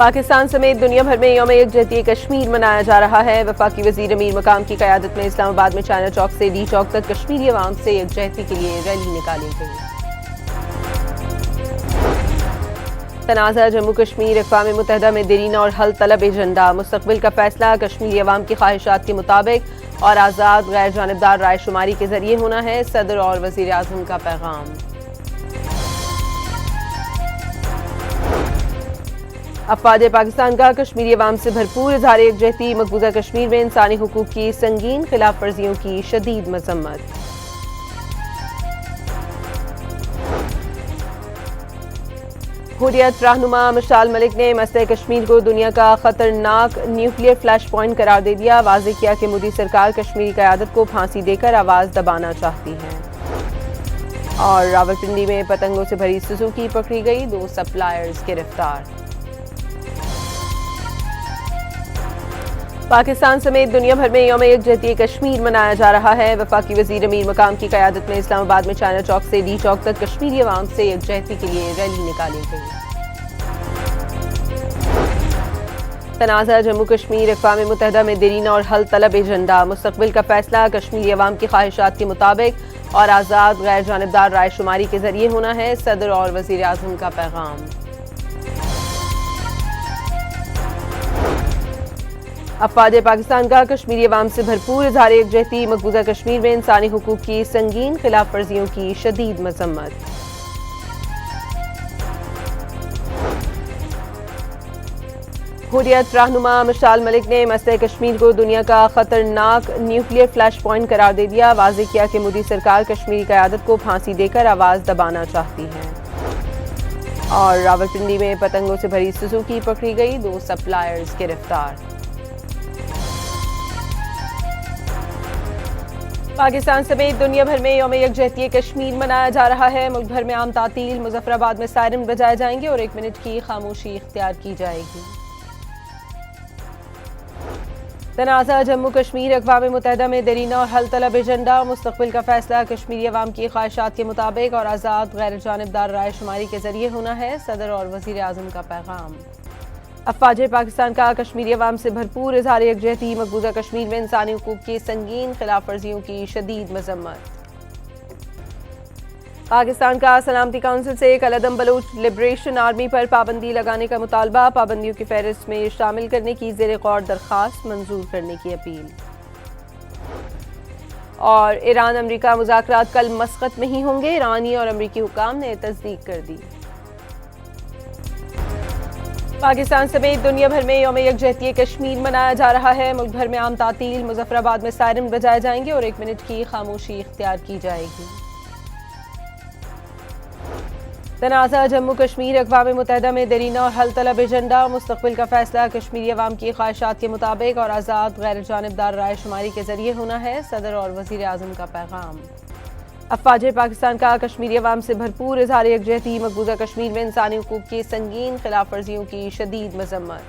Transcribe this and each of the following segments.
पाकिस्तान समेत दुनिया भर में यौम यकजहती कश्मीर मनाया जा रहा है। वफाकी वजीर अमीर मकाम की क़यादत में इस्लामाबाद में चाइना चौक से डी चौक तक कश्मीरी अवाम से यकजहती के लिए रैली निकाली गई। तनाज़ा जम्मू कश्मीर अक़वाम मुत्तहिदा में देरीन और हल तलब एजेंडा, मुस्तक़बिल का फैसला कश्मीरी अवाम की ख्वाहिशात के मुताबिक और आज़ाद गैर जानिबदार राय शुमारी के जरिए होना है। सदर और वज़ीर आज़म का पैगाम। अफ़वाज पाकिस्तान का कश्मीरी अवाम से भरपूर इज़हार यकजहती, मकबूजा कश्मीर में इंसानी हुकूक की संगीन खिलाफ वर्जियों की शदीद मज़म्मत। हुर्रियत रहनुमा मशाल मलिक ने मसले कश्मीर को दुनिया का खतरनाक न्यूक्लियर फ्लैश पॉइंट करार दे दिया। वाज़ेह किया कि मोदी सरकार कश्मीरी क़यादत को फांसी देकर आवाज़ दबाना चाहती है। और रावलपिंडी में पतंगों से भरी सुजुकी पकड़ी गई, 2 सप्लायर्स गिरफ्तार। पाकिस्तान समेत दुनिया भर में यौम यकजहती कश्मीर मनाया जा रहा है। वफाकी वजीर अमीर मकाम की क़यादत में इस्लामाबाद में चाइना चौक से डी चौक तक कश्मीरी अवाम से यकजहती के लिए रैली निकाली गई। तनाज़ा जम्मू कश्मीर अक़वाम मुत्तहिदा में देरीन और हल तलब एजेंडा, मुस्तक़बिल का फैसला कश्मीरी अवाम की ख्वाहिशात के मुताबिक और आज़ाद गैर जानिबदार राय शुमारी के जरिए होना है। सदर और वज़ीर आज़म का पैगाम। अफ़वाज पाकिस्तान का कश्मीरी अवाम से भरपूर इज़हार यकजहती, मकबूजा कश्मीर में इंसानी हुकूक की संगीन खिलाफ वर्जियों की शदीद मज़म्मत। हुर्रियत रहनुमा मशाल मलिक ने मसले कश्मीर को दुनिया का खतरनाक न्यूक्लियर फ्लैश पॉइंट करार दे दिया। वाज़ेह किया कि मोदी सरकार कश्मीरी क़यादत को फांसी देकर आवाज़ दबाना चाहती है। और रावलपिंडी में पतंगों से भरी सुजुकी पकड़ी गई, 2 सप्लायर्स गिरफ्तार। पाकिस्तान समेत दुनिया भर में यौम यकजहती कश्मीर मनाया जा रहा है। मुल्क भर में आम तातील, मुज़फ़्फ़राबाद में सायरन बजाए जाएंगे और 1 मिनट की खामोशी इख्तियार की जाएगी। तनाज़ा जम्मू कश्मीर अक़वाम मुत्तहिदा में देरीन और हल तलब एजेंडा, मुस्तक़बिल का फैसला कश्मीरी अवाम की ख्वाहिशात के मुताबिक और आज़ाद गैर जानिबदार राय शुमारी के जरिए होना है। सदर और वज़ीर आज़म का पैगाम। अफ़वाज पाकिस्तान का कश्मीरी अवाम से भरपूर इज़हार यकजहती, मकबूजा कश्मीर में इंसानी हुकूक की संगीन खिलाफ वर्जियों की शदीद मज़म्मत। पाकिस्तान का सलामती काउंसिल से कलदम बलूच लिबरेशन आर्मी पर पाबंदी लगाने का मुतालबा, पाबंदियों की फहरिस्त में शामिल करने की ज़ेर गौर दरख्वास्त मंजूर करने की अपील। और ईरान अमरीका मुज़ाकरात कल मस्कत में ही होंगे, ईरानी और अमरीकी हुकाम ने तस्दीक कर दी। पाकिस्तान समेत दुनिया भर में यौम यकजहती कश्मीर मनाया जा रहा है। मुल्क भर में आम तातील, मुज़फ़्फ़राबाद में सायरन बजाए जाएंगे और 1 मिनट की खामोशी इख्तियार की जाएगी। तनाज़ा जम्मू कश्मीर अक़वाम मुत्तहिदा में देरीन और हल तलब एजेंडा, मुस्तक़बिल का फैसला कश्मीरी अवाम की ख्वाहिशात के मुताबिक और आज़ाद गैर जानिबदार राय शुमारी के जरिए होना है। सदर और वज़ीर आज़म का पैगाम। अफ़वाज पाकिस्तान का कश्मीरी अवाम से भरपूर इज़हार यकजहती, मकबूजा कश्मीर में इंसानी हुकूक की संगीन खिलाफ वर्जियों की शदीद मज़म्मत।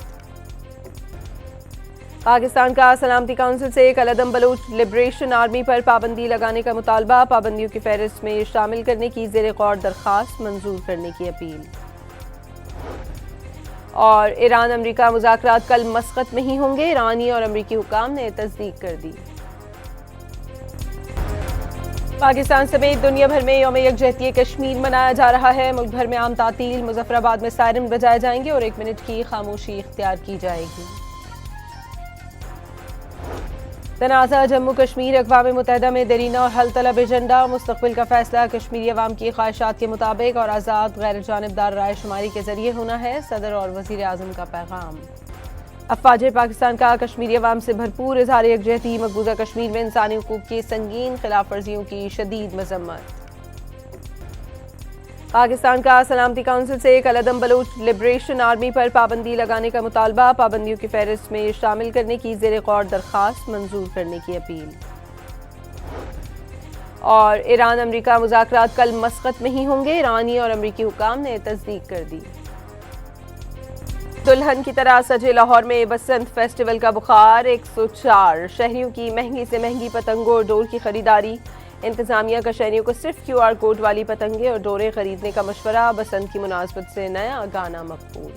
पाकिस्तान का सलामती काउंसिल से कलदम बलूच लिबरेशन आर्मी पर पाबंदी लगाने का मुतालबा, पाबंदियों की फहरिस्त में शामिल करने की ज़ेर गौर दरख्वास्त मंजूर करने की अपील। और ईरान अमरीका मुज़ाकरात कल मस्कत में ही होंगे, ईरानी और अमरीकी हुकाम ने तस्दीक कर दी। पाकिस्तान समेत दुनिया भर में यौम यकजहती कश्मीर मनाया जा रहा है। मुल्क भर में आम तातील, मुज़फ़्फ़राबाद में सायरन बजाए जाएंगे और 1 मिनट की खामोशी इख्तियार की जाएगी। तनाज़ा जम्मू कश्मीर अक़वाम मुत्तहिदा में देरीन और हल तलब एजेंडा, मुस्तक़बिल का फैसला कश्मीरी अवाम की ख्वाहिशात के मुताबिक और आज़ाद गैर जानिबदार राय शुमारी के जरिए होना है। सदर और वज़ीर आज़म का पैगाम। अफ़वाज पाकिस्तान का कश्मीरी अवाम से भरपूर इज़हार यकजहती, मकबूजा कश्मीर में इंसानी हुकूक की संगीन खिलाफ वर्जियों की शदीद मज़म्मत। पाकिस्तान का सलामती काउंसिल से कलदम बलूच लिबरेशन आर्मी पर पाबंदी लगाने का मुतालबा, पाबंदियों की फहरिस्त में शामिल करने की ज़ेर गौर दरख्वास्त मंजूर करने की अपील। और ईरान अमरीका मुज़ाकरात कल मस्कत में ही होंगे, ईरानी और अमरीकी हुकाम ने तस्दीक कर दी। दुल्हन की तरह सजे लाहौर में बसंत फेस्टिवल का बुखार, 104 शहरियों की महंगी से महंगी पतंगों और डोर की खरीदारी। इंतजामिया का शहरियों को सिर्फ QR कोड वाली पतंगे और डोरे खरीदने का मशवरा। बसंत की मुनासबत से नया गाना मकबूल।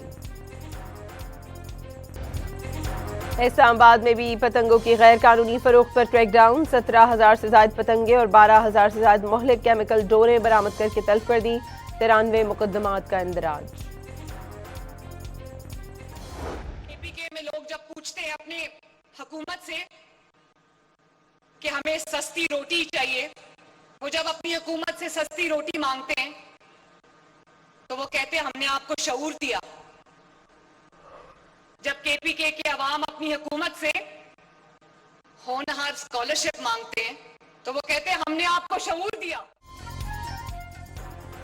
इस्लामाबाद में भी पतंगों की गैर कानूनी फरोख्त पर क्रैकडाउन। 17,000 से ज्यादा पतंगे और 12,000 से ज्यादा मुहलिक केमिकल डोरें बरामद करके तल्फ कर दी। 93 मुकदमात का इंदराज। केपीके में लोग जब पूछते हैं अपने हुकूमत से कि हमें सस्ती रोटी चाहिए, वो जब अपनी हुकूमत से सस्ती रोटी मांगते हैं तो वो कहते हैं हमने आपको शऊर दिया। जब केपीके के अवाम अपनी हुकूमत से होनहार स्कॉलरशिप मांगते हैं तो वो कहते हैं हमने आपको शऊर दिया।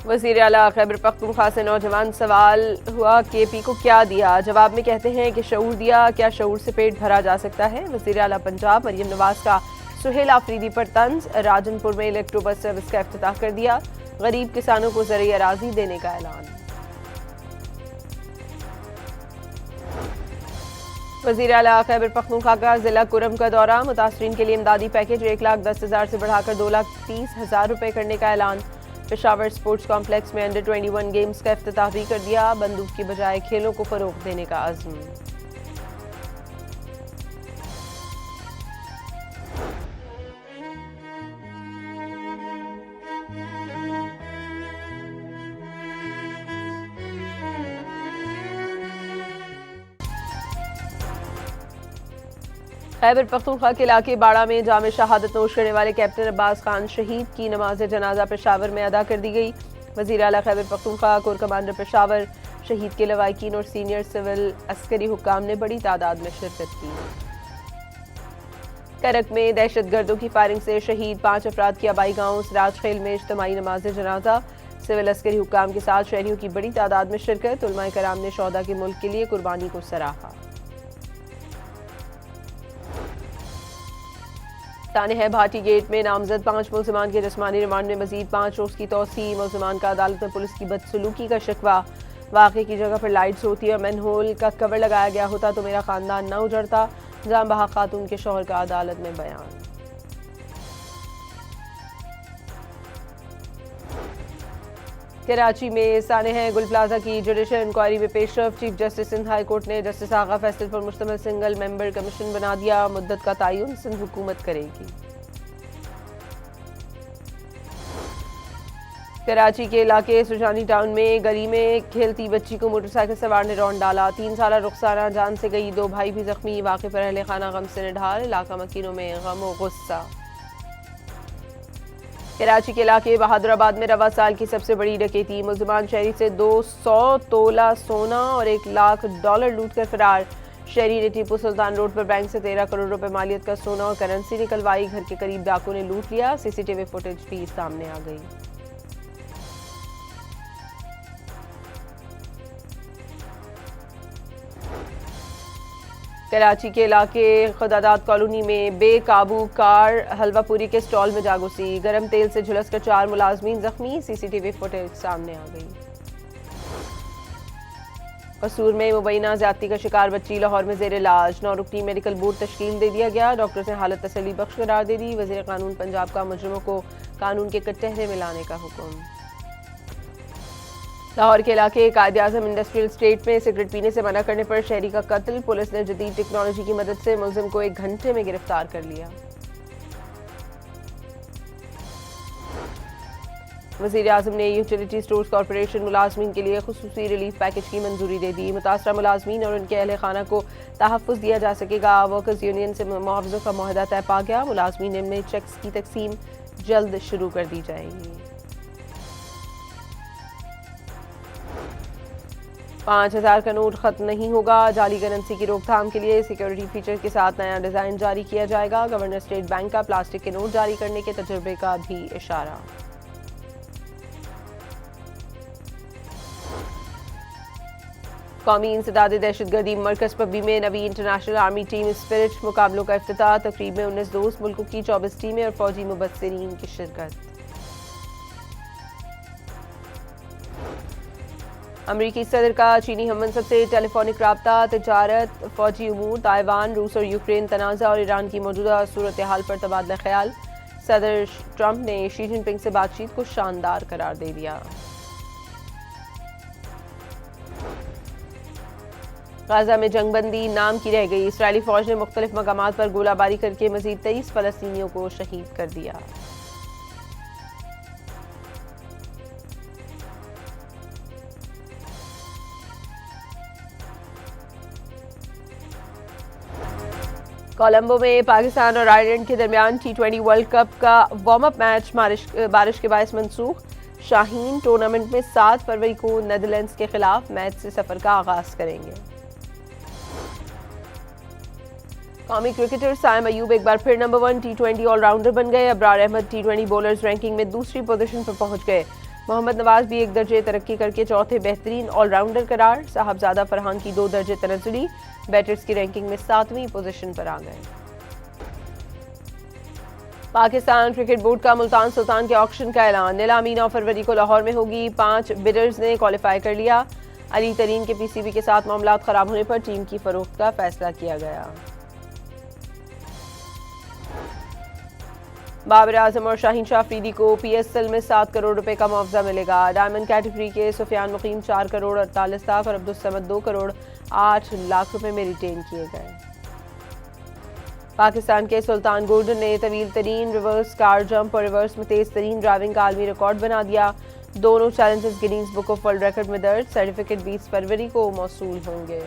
वज़ीर आला खैबर पख्तूनख्वा से नौजवान सवाल हुआ केपी को क्या दिया, जवाब में कहते हैं कि शऊर दिया। क्या शऊर से पेट भरा जा सकता है? वज़ीर आला पंजाब मरियम नवाज का सुहेल आफरीदी पर तंज। राजनपुर में इलेक्ट्रो बस सर्विस का इफ्तिताह कर दिया। गरीब किसानों को ज़रई अराजी देने का ऐलान। वज़ीर आला खैबर पख्तूनख्वा का जिला कुरम का दौरा। मुतासरीन के लिए इमदादी पैकेज 1,10,000 से बढ़ाकर 2,30,000 रुपये करने का ऐलान। पेशावर स्पोर्ट्स कॉम्प्लेक्स में अंडर 21 गेम्स का इफ्तिताह भी कर दिया। बंदूक की बजाय खेलों को फरोग देने का अज़्म। खैबर पख्तूनख्वा के इलाके बाड़ा में जाम शहादत नोश करने वाले कैप्टन अब्बास खान शहीद की नमाज जनाजा पेशावर में अदा कर दी गई। वज़ीर आला खैबर पख्तूनख्वा कोर कमांडर पेशावर शहीद के लवाकिन और सीनियर सिविल अस्करी हुक्काम ने बड़ी तादाद में शिरकत की। करक में दहशतगर्दों की फायरिंग से शहीद 5 अफराद की आबाई गांव सिराज खेल में इज्तिमाई नमाज जनाजा। सिविल अस्करी हुक्काम के साथ शहरियों की बड़ी तादाद में शिरकत। उलमाए कराम ने शौदा के मुल्क के लिए कुर्बानी को सराहा। ताने भाटी गेट में नामजद 5 मुल्जिमान के जिस्मानी रिमांड में मजीद 5 रोज की तौसी। मुल्जिमान का अदालत में पुलिस की बदसलूकी का शिकवा। वाक़े की जगह पर लाइट्स होती और मैनहोल का कवर लगाया गया होता तो मेरा खानदान न उजड़ता। जान बहा खातून के शौहर का अदालत में बयान। कराची में सानेह गुल प्लाजा की जुडिशल इंक्वायरी में पेशरफ। Chief justice Sindh high court ने जस्टिस आगा फैसल पर मुश्तमिल सिंगल मेंबर कमीशन बना दिया। मुद्दत का तयन सिंध हुकूमत करेगी। कराची के इलाके सुजानी टाउन में गली में खेलती बच्ची को मोटरसाइकिल सवार ने रौंद डाला। 3 साला रुखसाना जान से गई, 2 भाई भी जख्मी। वाक़े पर अहले खाना गम से निढाल। इलाका मकीनों में गम व गुस्सा। कराची के इलाके बहादुराबाद में रवा साल की सबसे बड़ी डकैती। मुल्जिमान शहरी से 200 तोला सोना और $1 लाख लूट कर फरार। शहरी ने टीपू सुल्तान रोड पर बैंक से 13 करोड़ रुपए मालियत का सोना और करेंसी निकलवाई। घर के करीब डाकू ने लूट लिया। सीसीटीवी फुटेज भी सामने आ गई। कराची के इलाके खुदादाद कॉलोनी में बेकाबू कार हलवापुरी के स्टॉल में जा घुसी। गर्म तेल से झुलसकर 4 मुलाजमीन जख्मी। सीसीटीवी फुटेज सामने आ गई। कसूर में मुबैना ज्यादती का शिकार बच्ची लाहौर में जेर इलाज। 9 रुकनी मेडिकल बोर्ड तश्कील दे दिया गया। डॉक्टर्स ने हालत तसल्ली बख्श करार दे दी। वज़ीर कानून पंजाब का मुजरिमों को कानून के कटहरे में लाने का हुक्म। लाहौर के इलाके कायद आज़म इंडस्ट्रियल स्टेट में सिगरेट पीने से मना करने पर शहरी का कत्ल। पुलिस ने जदीद टेक्नोलॉजी की मदद से मुलजिम को 1 घंटे में गिरफ्तार कर लिया। वज़ीर आज़म ने यूटिलिटी स्टोर्स कॉरपोरेशन मुलाजमीन के लिए खुसूसी रिलीफ पैकेज की मंजूरी दे दी। मुतासरा मुलाजमीन और उनके अहले खाना को तहफ़्फ़ुज़ दिया जा सकेगा। वर्कर्स यूनियन से मुआवज़ों का मुआहदा तय पा गया। मुलाजमीन में चेक्स की तकसीम जल्द शुरू कर दी जाएगी। 5,000 का नोट खत्म नहीं होगा। जाली करेंसी की रोकथाम के लिए सिक्योरिटी फीचर के साथ नया डिजाइन जारी किया जाएगा। गवर्नर स्टेट बैंक का प्लास्टिक के नोट जारी करने के तजुर्बे का भी इशारा। कौमी इंसदाद दहशतगर्दी मरकज पब्बी में नवी इंटरनेशनल आर्मी टीम स्पिरिट मुकाबलों का इफ्तिताह। तकरीब में 19 दोस्त मुल्कों की 24 टीमें और फौजी मुबस्सिरीन की शिरकत। अमरीकी सदर का चीनी हममंसब से टेलीफोनिक राब्ता। तिजारत, फौजी उमूर, ताइवान, रूस और यूक्रेन तनाज़ा और ईरान की मौजूदा सूरत हाल पर तबादला ख्याल। सदर ट्रंप ने शी जिनपिंग से बातचीत को शानदार करार दे दिया। गाजा में जंगबंदी नाम की रह गई। इसराइली फौज ने मुख्तलिफ मकामात पर गोलाबारी करके मजीद 23 फलस्तीनियों को शहीद कर दिया। कोलंबो में पाकिस्तान और आयरलैंड के दरमियान T20 वर्ल्ड कप का वार्म अप मैच बारिश के बायस मनसूख। शाहीन टूर्नामेंट में 7 फरवरी को नेदरलैंड्स के खिलाफ मैच से सफर का आगाज करेंगे। कौमी क्रिकेटर साइम अयूब एक बार फिर नंबर 1 T20 ऑलराउंडर बन गए। Abrar Ahmad T20 bowlers ranking में दूसरी पोजीशन पर पहुंच गए। मोहम्मद नवाज भी 1 दर्जे तरक्की करके चौथे बेहतरीन ऑलराउंडर करार। साहबजादा फरहान की 2 दर्जे तनज़ुली बैटर्स की रैंकिंग में 7वीं पोजीशन पर आ गए। पाकिस्तान क्रिकेट बोर्ड का मुल्तान सुल्तान के ऑक्शन का ऐलान। नीलामी 9 फरवरी को लाहौर में होगी। 5 बिडर्स ने क्वालिफाई कर लिया। अली तरीन के PCB के साथ मामलात खराब होने पर टीम की फरोख्त का फैसला किया गया। बाबर आजम और शाहीन शाह अफरीदी को PSL में 7 करोड़ रुपए का मुआवजा मिलेगा। डायमंड कैटेगरी के सुफियान मुकीम 4 करोड़ 48 लाख और अब्दुल समद 2 करोड़ 8 लाख रुपए में रिटेन किए गए। पाकिस्तान के सुल्तान गोल्डन ने तवील तरीन रिवर्स कार जंप और रिवर्स में तेज तरीन ड्राइविंग का आलमी रिकॉर्ड बना दिया। दोनों challenges Guinness book of world record में दर्ज। सर्टिफिकेट 20 फरवरी को मौसूल होंगे।